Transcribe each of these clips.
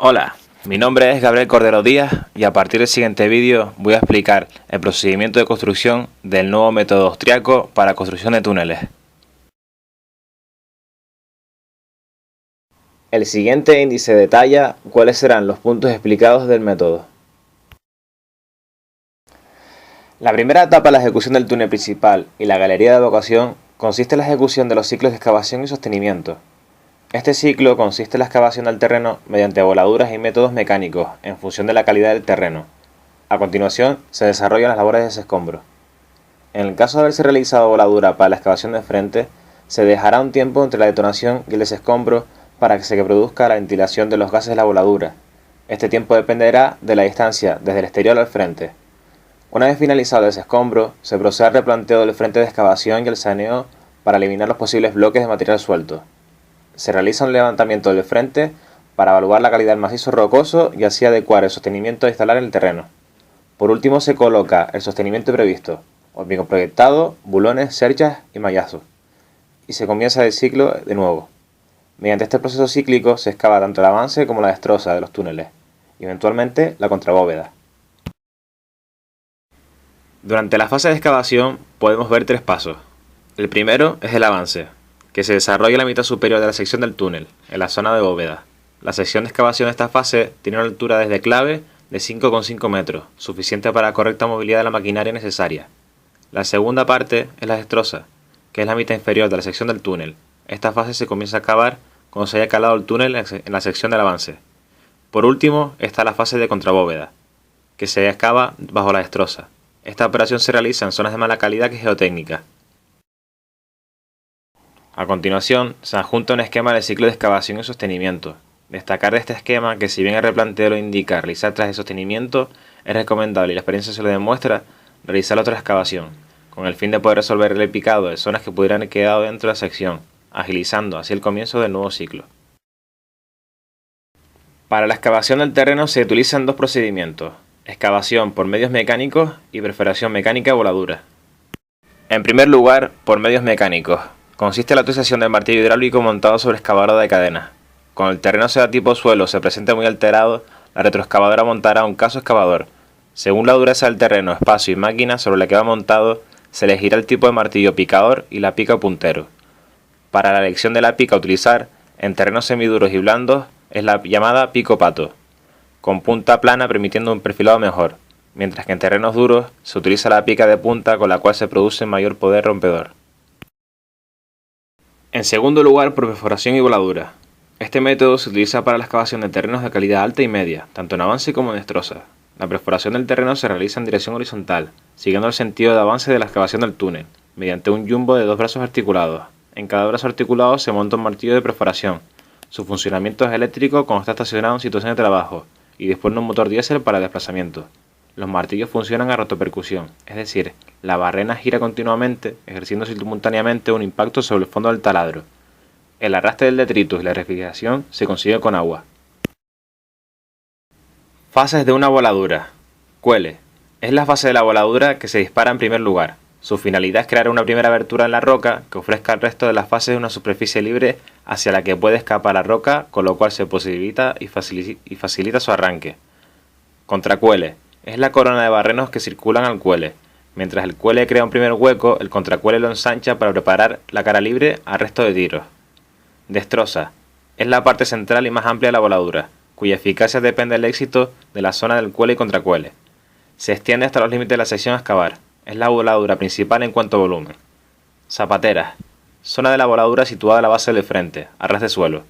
Hola, mi nombre es Gabriel Cordero Díaz y a partir del siguiente vídeo voy a explicar el procedimiento de construcción del nuevo método austriaco para construcción de túneles. El siguiente índice detalla cuáles serán los puntos explicados del método. La primera etapa de la ejecución del túnel principal y la galería de evacuación consiste en la ejecución de los ciclos de excavación y sostenimiento. Este ciclo consiste en la excavación del terreno mediante voladuras y métodos mecánicos en función de la calidad del terreno. A continuación, se desarrollan las labores de desescombro. En el caso de haberse realizado voladura para la excavación de frente, se dejará un tiempo entre la detonación y el desescombro para que se produzca la ventilación de los gases de la voladura. Este tiempo dependerá de la distancia desde el exterior al frente. Una vez finalizado el desescombro, se procede al replanteo del frente de excavación y el saneado para eliminar los posibles bloques de material suelto. Se realiza un levantamiento del frente para evaluar la calidad del macizo rocoso y así adecuar el sostenimiento a instalar en el terreno. Por último se coloca el sostenimiento previsto, hormigón proyectado, bulones, cerchas y mallazos. Y se comienza el ciclo de nuevo. Mediante este proceso cíclico se excava tanto el avance como la destroza de los túneles, y eventualmente la contrabóveda. Durante la fase de excavación podemos ver tres pasos. El primero es el avance, que se desarrolla en la mitad superior de la sección del túnel, en la zona de bóveda. La sección de excavación de esta fase tiene una altura desde clave de 5,5 metros, suficiente para la correcta movilidad de la maquinaria necesaria. La segunda parte es la destroza, que es la mitad inferior de la sección del túnel. Esta fase se comienza a cavar cuando se haya calado el túnel en la sección del avance. Por último está la fase de contrabóveda, que se excava bajo la destroza. Esta operación se realiza en zonas de mala calidad que es geotécnica. A continuación, se adjunta un esquema del ciclo de excavación y sostenimiento. Destacar de este esquema que si bien el replanteo lo indica realizar tras el sostenimiento, es recomendable y la experiencia se lo demuestra realizar otra excavación, con el fin de poder resolver el picado de zonas que pudieran haber quedado dentro de la sección, agilizando así el comienzo del nuevo ciclo. Para la excavación del terreno se utilizan dos procedimientos: excavación por medios mecánicos y perforación mecánica voladura. En primer lugar, por medios mecánicos. Consiste en la utilización del martillo hidráulico montado sobre excavadora de cadena. Cuando el terreno sea tipo suelo o se presente muy alterado, la retroexcavadora montará un caso excavador. Según la dureza del terreno, espacio y máquina sobre la que va montado, se elegirá el tipo de martillo picador y la pica o puntero. Para la elección de la pica a utilizar, en terrenos semiduros y blandos, es la llamada pico pato, con punta plana permitiendo un perfilado mejor, mientras que en terrenos duros se utiliza la pica de punta con la cual se produce mayor poder rompedor. En segundo lugar, por perforación y voladura. Este método se utiliza para la excavación de terrenos de calidad alta y media, tanto en avance como en destroza. La perforación del terreno se realiza en dirección horizontal, siguiendo el sentido de avance de la excavación del túnel, mediante un jumbo de dos brazos articulados. En cada brazo articulado se monta un martillo de perforación. Su funcionamiento es eléctrico cuando está estacionado en situación de trabajo, y dispone de un motor diésel para el desplazamiento. Los martillos funcionan a rotopercusión, es decir, la barrena gira continuamente, ejerciendo simultáneamente un impacto sobre el fondo del taladro. El arrastre del detritus y la refrigeración se consigue con agua. Fases de una voladura. Cuele. Es la fase de la voladura que se dispara en primer lugar. Su finalidad es crear una primera abertura en la roca que ofrezca al resto de las fases una superficie libre hacia la que puede escapar la roca, con lo cual se posibilita y facilita su arranque. Contracuele. Es la corona de barrenos que circulan al cuele. Mientras el cuele crea un primer hueco, el contracuele lo ensancha para preparar la cara libre al resto de tiros. Destroza. Es la parte central y más amplia de la voladura, cuya eficacia depende del éxito de la zona del cuele y contracuele. Se extiende hasta los límites de la sección a excavar. Es la voladura principal en cuanto a volumen. Zapateras. Zona de la voladura situada a la base del frente, a ras de suelo.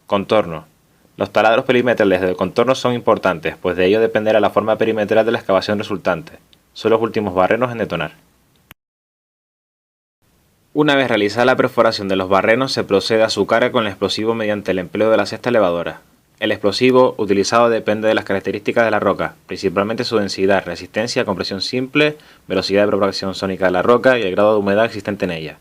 Contorno. Los taladros perimetrales del contorno son importantes, pues de ello dependerá la forma perimetral de la excavación resultante. Son los últimos barrenos en detonar. Una vez realizada la perforación de los barrenos, se procede a su carga con el explosivo mediante el empleo de la cesta elevadora. El explosivo utilizado depende de las características de la roca, principalmente su densidad, resistencia, compresión simple, velocidad de propagación sónica de la roca y el grado de humedad existente en ella.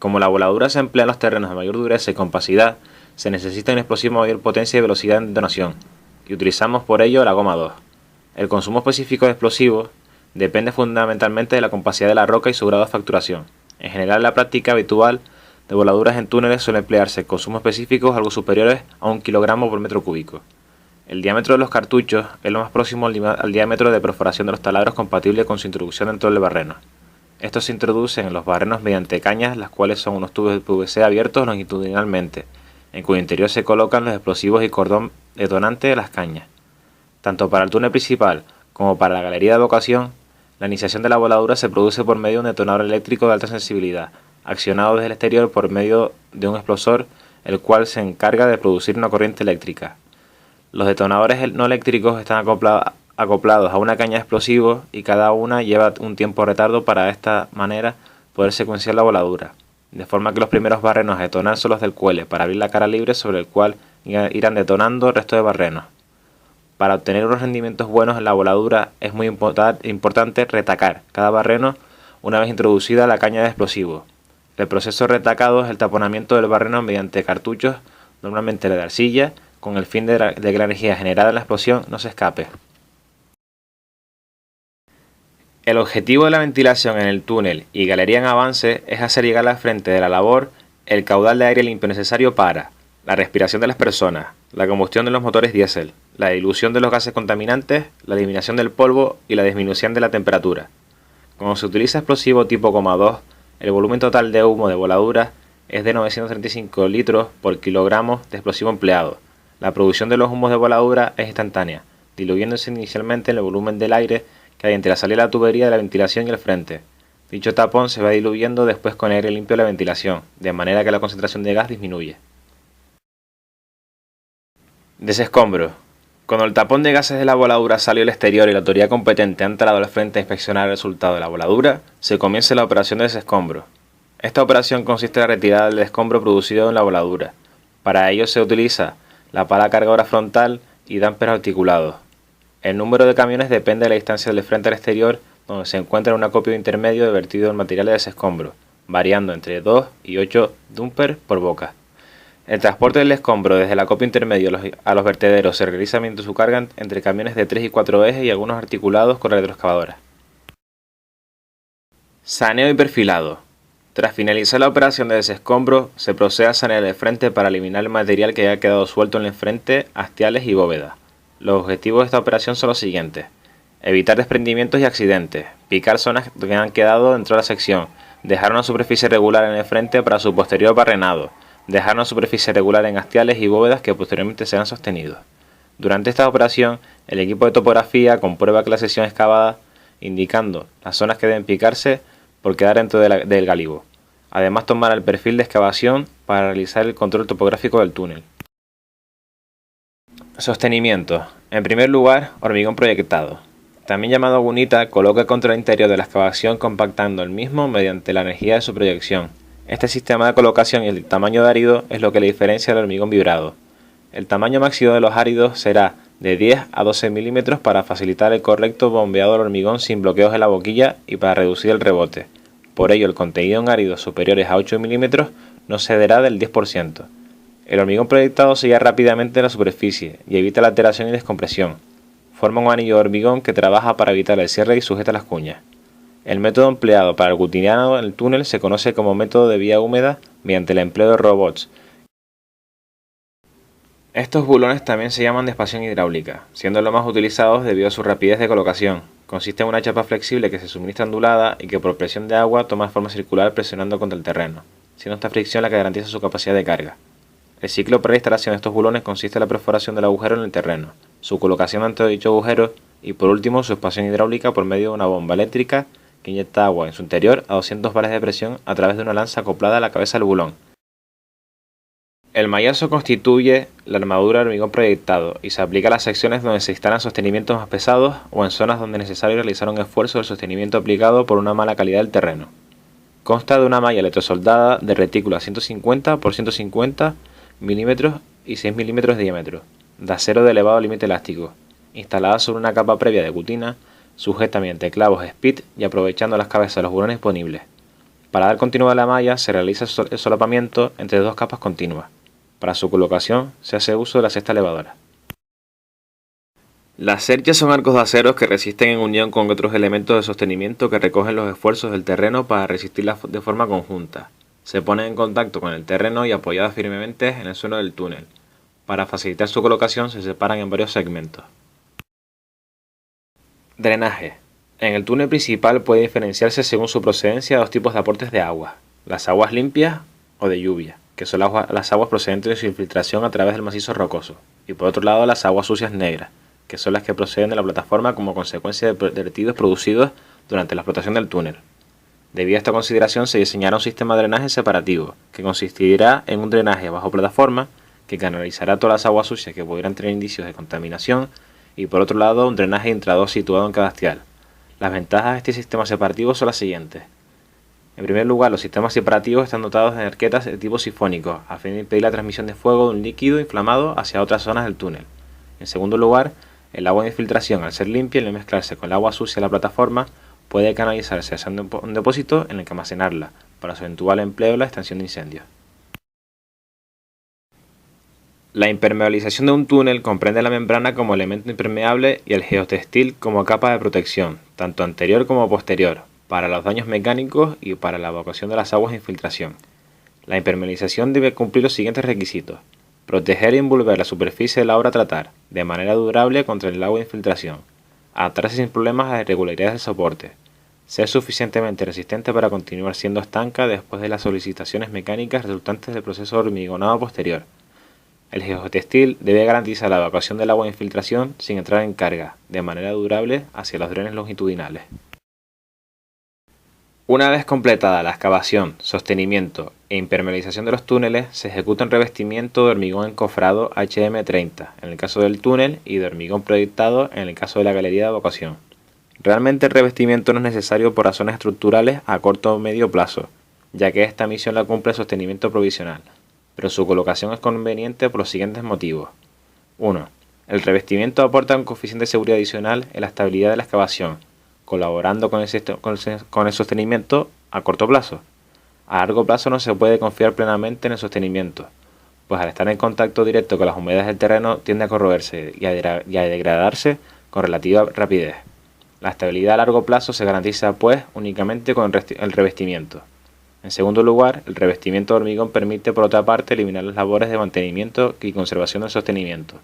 Como la voladura se emplea en los terrenos de mayor dureza y compacidad, se necesita un explosivo de mayor potencia y velocidad en detonación, y utilizamos por ello la goma 2. El consumo específico de explosivos depende fundamentalmente de la compacidad de la roca y su grado de facturación. En general, en la práctica habitual de voladuras en túneles suele emplearse consumos específicos algo superiores a 1 kg por metro cúbico. El diámetro de los cartuchos es lo más próximo al diámetro de perforación de los taladros compatible con su introducción dentro del barreno. Estos se introducen en los barrenos mediante cañas, las cuales son unos tubos de PVC abiertos longitudinalmente, en cuyo interior se colocan los explosivos y cordón detonante de las cañas. Tanto para el túnel principal como para la galería de evacuación, la iniciación de la voladura se produce por medio de un detonador eléctrico de alta sensibilidad, accionado desde el exterior por medio de un explosor, el cual se encarga de producir una corriente eléctrica. Los detonadores no eléctricos están acoplados a una caña de explosivos y cada una lleva un tiempo de retardo para de esta manera poder secuenciar la voladura, de forma que los primeros barrenos a detonar son los del cuele para abrir la cara libre sobre el cual irán detonando el resto de barrenos. Para obtener unos rendimientos buenos en la voladura es muy importante retacar cada barreno una vez introducida la caña de explosivos. El proceso retacado es el taponamiento del barreno mediante cartuchos, normalmente de arcilla, con el fin de que la energía generada en la explosión no se escape. El objetivo de la ventilación en el túnel y galería en avance es hacer llegar al frente de la labor el caudal de aire limpio necesario para la respiración de las personas, la combustión de los motores diésel, la dilución de los gases contaminantes, la eliminación del polvo y la disminución de la temperatura. Cuando se utiliza explosivo tipo 2, el volumen total de humo de voladura es de 935 litros por kilogramo de explosivo empleado. La producción de los humos de voladura es instantánea, diluyéndose inicialmente en el volumen del aire que hay entre la salida de la tubería de la ventilación y el frente. Dicho tapón se va diluyendo después con aire limpio de la ventilación, de manera que la concentración de gas disminuye. Desescombro. Cuando el tapón de gases de la voladura salió al exterior y la autoridad competente ha entrado al frente a inspeccionar el resultado de la voladura, se comienza la operación de desescombro. Esta operación consiste en la retirada del escombro producido en la voladura. Para ello se utiliza la pala cargadora frontal y dampers articulados. El número de camiones depende de la distancia del frente al exterior, donde se encuentra un acopio intermedio de vertido del material de desescombro, variando entre 2 y 8 dampers por boca. El transporte del escombro desde el acopio intermedio a los vertederos se realiza mediante su carga entre camiones de 3 y 4 ejes y algunos articulados con retroexcavadoras. Saneo y perfilado. Tras finalizar la operación de desescombro, se procede a sanear el frente para eliminar el material que haya quedado suelto en el frente, hastiales y bóvedas. Los objetivos de esta operación son los siguientes: evitar desprendimientos y accidentes, picar zonas que han quedado dentro de la sección, dejar una superficie regular en el frente para su posterior barrenado, dejar una superficie regular en hastiales y bóvedas que posteriormente serán sostenidos. Durante esta operación, el equipo de topografía comprueba que la sección es excavada, indicando las zonas que deben picarse por quedar dentro del gálibo. Además, tomar el perfil de excavación para realizar el control topográfico del túnel. Sostenimiento. En primer lugar, hormigón proyectado. También llamado gunita, coloca contra el interior de la excavación compactando el mismo mediante la energía de su proyección. Este sistema de colocación y el tamaño de árido es lo que le diferencia del hormigón vibrado. El tamaño máximo de los áridos será de 10 a 12 milímetros para facilitar el correcto bombeado del hormigón sin bloqueos en la boquilla y para reducir el rebote. Por ello, el contenido en áridos superiores a 8 milímetros no excederá del 10%. El hormigón proyectado sella rápidamente la superficie y evita la alteración y descompresión. Forma un anillo de hormigón que trabaja para evitar el cierre y sujeta las cuñas. El método empleado para el gutinado en el túnel se conoce como método de vía húmeda mediante el empleo de robots. Estos bulones también se llaman de expansión hidráulica, siendo los más utilizados debido a su rapidez de colocación. Consiste en una chapa flexible que se suministra ondulada y que por presión de agua toma forma circular presionando contra el terreno, siendo esta fricción la que garantiza su capacidad de carga. El ciclo para la instalación de estos bulones consiste en la perforación del agujero en el terreno, su colocación dentro de dicho agujero y por último su expansión hidráulica por medio de una bomba eléctrica que inyecta agua en su interior a 200 bares de presión a través de una lanza acoplada a la cabeza del bulón. El mallazo constituye la armadura de hormigón proyectado y se aplica a las secciones donde se instalan sostenimientos más pesados o en zonas donde es necesario realizar un esfuerzo del sostenimiento aplicado por una mala calidad del terreno. Consta de una malla electrosoldada de retícula 150 por 150 milímetros y 6 milímetros de diámetro, de acero de elevado límite elástico, instalada sobre una capa previa de gutina, sujeta mediante clavos speed y aprovechando las cabezas de los bulones disponibles. Para dar continuidad a la malla se realiza el solapamiento entre dos capas continuas. Para su colocación se hace uso de la cesta elevadora. Las cerchas son arcos de acero que resisten en unión con otros elementos de sostenimiento que recogen los esfuerzos del terreno para resistirlas de forma conjunta. Se ponen en contacto con el terreno y apoyadas firmemente en el suelo del túnel. Para facilitar su colocación se separan en varios segmentos. Drenaje. En el túnel principal puede diferenciarse según su procedencia dos tipos de aportes de agua: las aguas limpias o de lluvia, que son las aguas procedentes de su infiltración a través del macizo rocoso, y por otro lado las aguas sucias negras, que son las que proceden de la plataforma como consecuencia de vertidos producidos durante la explotación del túnel. Debido a esta consideración se diseñará un sistema de drenaje separativo, que consistirá en un drenaje bajo plataforma, que canalizará todas las aguas sucias que pudieran tener indicios de contaminación, y por otro lado un drenaje intradós situado en cada hastial. Las ventajas de este sistema separativo son las siguientes. En primer lugar, los sistemas separativos están dotados de arquetas de tipo sifónico, a fin de impedir la transmisión de fuego de un líquido inflamado hacia otras zonas del túnel. En segundo lugar, el agua de infiltración, al ser limpia y al mezclarse con el agua sucia de la plataforma, puede canalizarse hacia un depósito en el que almacenarla, para su eventual empleo en la extinción de incendios. La impermeabilización de un túnel comprende la membrana como elemento impermeable y el geotextil como capa de protección, tanto anterior como posterior, para los daños mecánicos y para la evacuación de las aguas de infiltración. La impermeabilización debe cumplir los siguientes requisitos: proteger y envolver la superficie de la obra a tratar, de manera durable contra el agua de infiltración, adaptarse sin problemas a las irregularidades del soporte, ser suficientemente resistente para continuar siendo estanca después de las solicitaciones mecánicas resultantes del proceso de hormigonado posterior. El geotextil debe garantizar la evacuación del agua de infiltración sin entrar en carga, de manera durable, hacia los drenes longitudinales. Una vez completada la excavación, sostenimiento e impermeabilización de los túneles, se ejecuta un revestimiento de hormigón encofrado HM30 en el caso del túnel y de hormigón proyectado en el caso de la galería de evacuación. Realmente el revestimiento no es necesario por razones estructurales a corto o medio plazo, ya que esta misión la cumple el sostenimiento provisional, pero su colocación es conveniente por los siguientes motivos. 1. El revestimiento aporta un coeficiente de seguridad adicional en la estabilidad de la excavación, colaborando con el sostenimiento a corto plazo. A largo plazo no se puede confiar plenamente en el sostenimiento, pues al estar en contacto directo con las humedades del terreno tiende a corroerse y a degradarse con relativa rapidez. La estabilidad a largo plazo se garantiza, pues, únicamente con el revestimiento. En segundo lugar, el revestimiento de hormigón permite, por otra parte, eliminar las labores de mantenimiento y conservación del sostenimiento,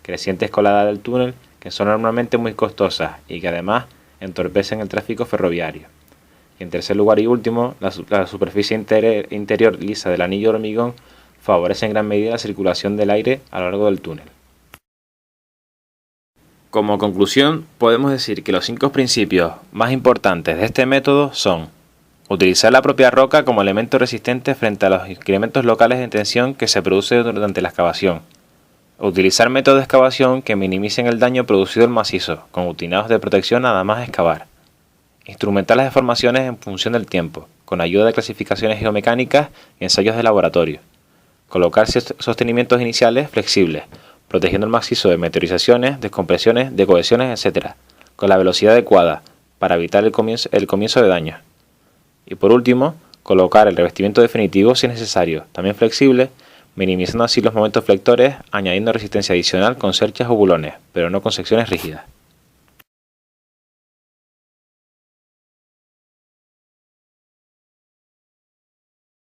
crecientes con la edad del túnel, que son normalmente muy costosas y que además entorpecen el tráfico ferroviario. Y en tercer lugar y último, la superficie interior lisa del anillo de hormigón favorece en gran medida la circulación del aire a lo largo del túnel. Como conclusión, podemos decir que los 5 principios más importantes de este método son: utilizar la propia roca como elemento resistente frente a los incrementos locales de tensión que se producen durante la excavación. Utilizar métodos de excavación que minimicen el daño producido al macizo, con utinados de protección nada más excavar. Instrumentar las deformaciones en función del tiempo, con ayuda de clasificaciones geomecánicas y ensayos de laboratorio. Colocar sostenimientos iniciales flexibles, protegiendo el macizo de meteorizaciones, descompresiones, decohesiones, etc., con la velocidad adecuada, para evitar el comienzo de daños. Y por último, colocar el revestimiento definitivo si es necesario, también flexible, minimizando así los momentos flectores, añadiendo resistencia adicional con cerchas o bulones, pero no con secciones rígidas.